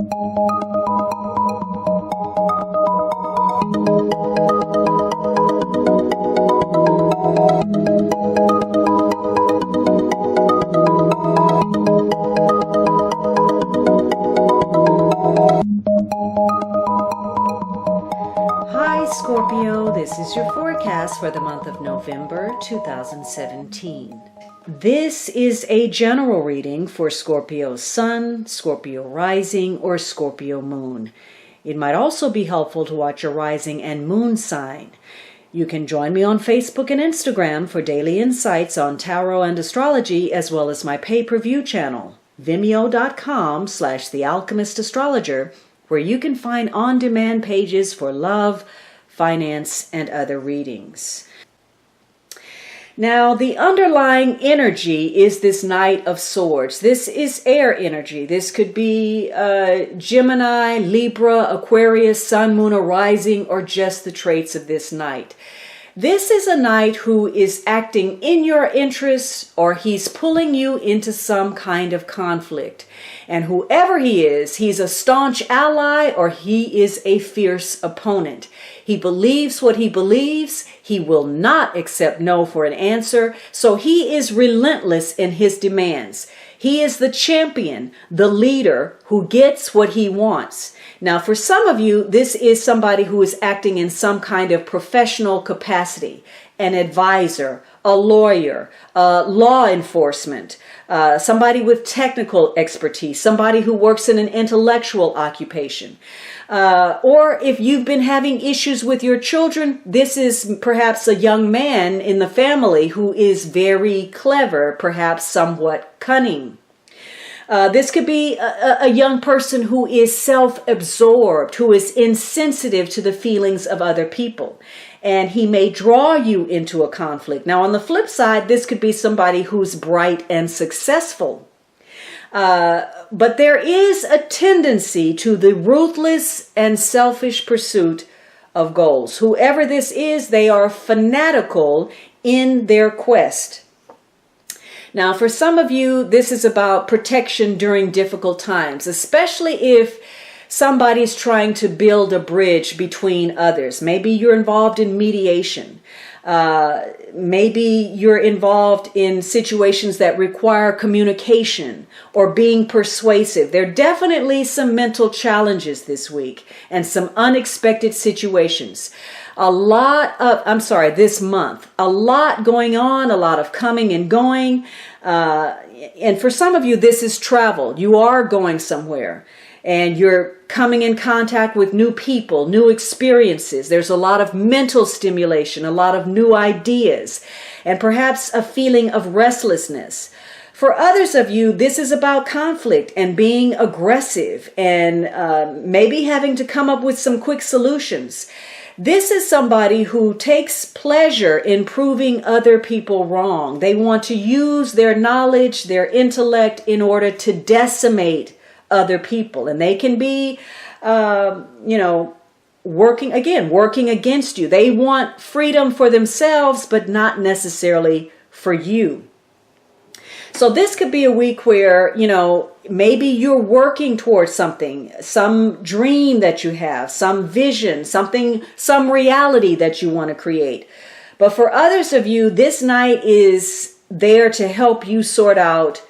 Hi Scorpio, this is your forecast for the month of November 2017. This is a general reading for Scorpio Sun, Scorpio Rising, or Scorpio Moon. It might also be helpful to watch your rising and moon sign. You can join me on Facebook and Instagram for daily insights on tarot and astrology, as well as my pay-per-view channel, vimeo.com/thealchemistastrologer, where you can find on-demand pages for love, finance, and other readings. Now, the underlying energy is this Knight of Swords. This is air energy. This could be Gemini, Libra, Aquarius, Sun, Moon, or Rising, or just the traits of this Knight. This is a Knight who is acting in your interests, or he's pulling you into some kind of conflict. And whoever he is, he's a staunch ally or he is a fierce opponent. He believes what he believes. He will not accept no for an answer. So he is relentless in his demands. He is the champion, the leader who gets what he wants. Now, for some of you, this is somebody who is acting in some kind of professional capacity, an advisor, a lawyer, law enforcement, somebody with technical expertise, somebody who works in an intellectual occupation. Or if you've been having issues with your children, this is perhaps a young man in the family who is very clever, perhaps somewhat cunning. This could be a young person who is self-absorbed, who is insensitive to the feelings of other people. And he may draw you into a conflict. Now, on the flip side, this could be somebody who's bright and successful. But there is a tendency to the ruthless and selfish pursuit of goals. Whoever this is, they are fanatical in their quest. Now, for some of you, this is about protection during difficult times, especially if somebody's trying to build a bridge between others. Maybe you're involved in mediation. Maybe you're involved in situations that require communication or being persuasive. There are definitely some mental challenges this week and some unexpected situations. This month, a lot going on, a lot of coming and going. And for some of you, this is travel. You are going somewhere and you're coming in contact with new people, new experiences. There's a lot of mental stimulation, a lot of new ideas, and perhaps a feeling of restlessness. For others of you, this is about conflict and being aggressive and maybe having to come up with some quick solutions. This is somebody who takes pleasure in proving other people wrong. They want to use their knowledge, their intellect in order to decimate other people. And they can be, working against you. They want freedom for themselves, but not necessarily for you. So this could be a week where, maybe you're working towards something, some dream that you have, some vision, some reality that you want to create. But for others of you, this night is there to help you sort out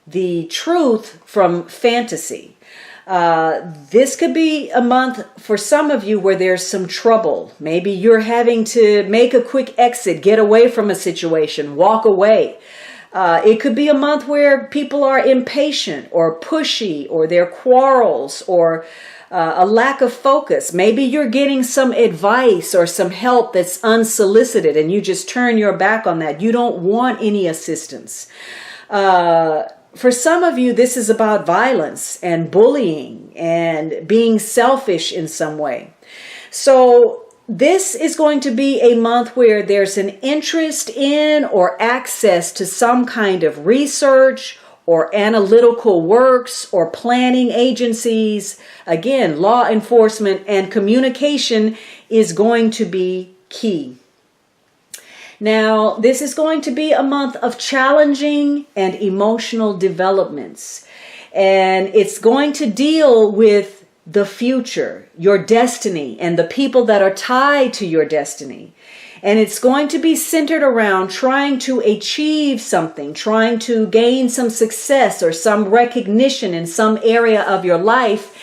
the truth from fantasy. This could be a month for some of you where there's some trouble. Maybe you're having to make a quick exit, get away from a situation, walk away. It could be a month where people are impatient or pushy, or there are quarrels or a lack of focus. Maybe you're getting some advice or some help that's unsolicited and you just turn your back on that. You don't want any assistance. For some of you, this is about violence and bullying and being selfish in some way. So this is going to be a month where there's an interest in or access to some kind of research or analytical works or planning agencies. Again, law enforcement and communication is going to be key. Now, this is going to be a month of challenging and emotional developments. And it's going to deal with the future, your destiny, and the people that are tied to your destiny. And it's going to be centered around trying to achieve something, trying to gain some success or some recognition in some area of your life,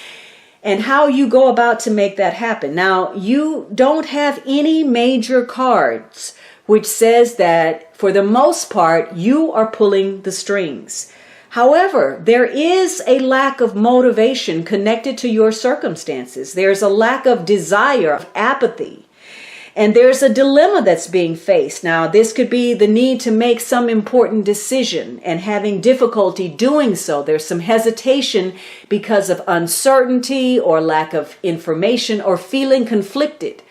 and how you go about to make that happen. Now, you don't have any major cards, which says that for the most part, you are pulling the strings. However, there is a lack of motivation connected to your circumstances. There's a lack of desire, of apathy. And there's a dilemma that's being faced. Now, this could be the need to make some important decision and having difficulty doing so. There's some hesitation because of uncertainty or lack of information or feeling conflicted.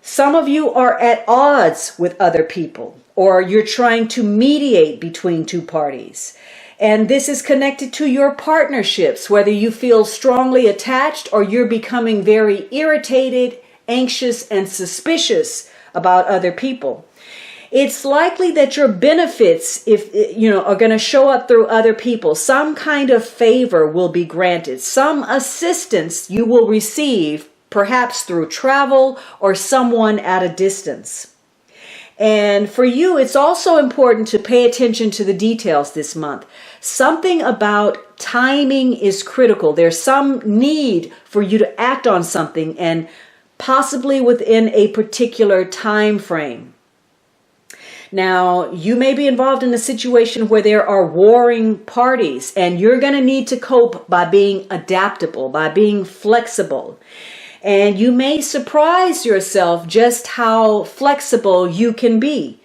Some of you are at odds with other people, or you're trying to mediate between two parties. And this is connected to your partnerships, whether you feel strongly attached or you're becoming very irritated, anxious, and suspicious about other people. It's likely that your benefits, are going to show up through other people. Some kind of favor will be granted. Some assistance you will receive, perhaps through travel or someone at a distance. And for you, it's also important to pay attention to the details this month. Something about timing is critical. There's some need for you to act on something, and possibly within a particular time frame. Now, you may be involved in a situation where there are warring parties, and you're going to need to cope by being adaptable, by being flexible. And you may surprise yourself just how flexible you can be.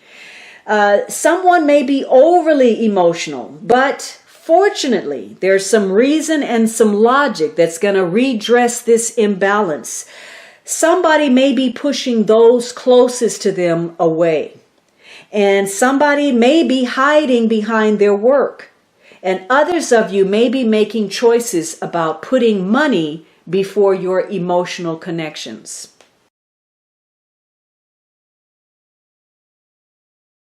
Someone may be overly emotional, but fortunately, there's some reason and some logic that's going to redress this imbalance. Somebody may be pushing those closest to them away. And somebody may be hiding behind their work. And others of you may be making choices about putting money before your emotional connections.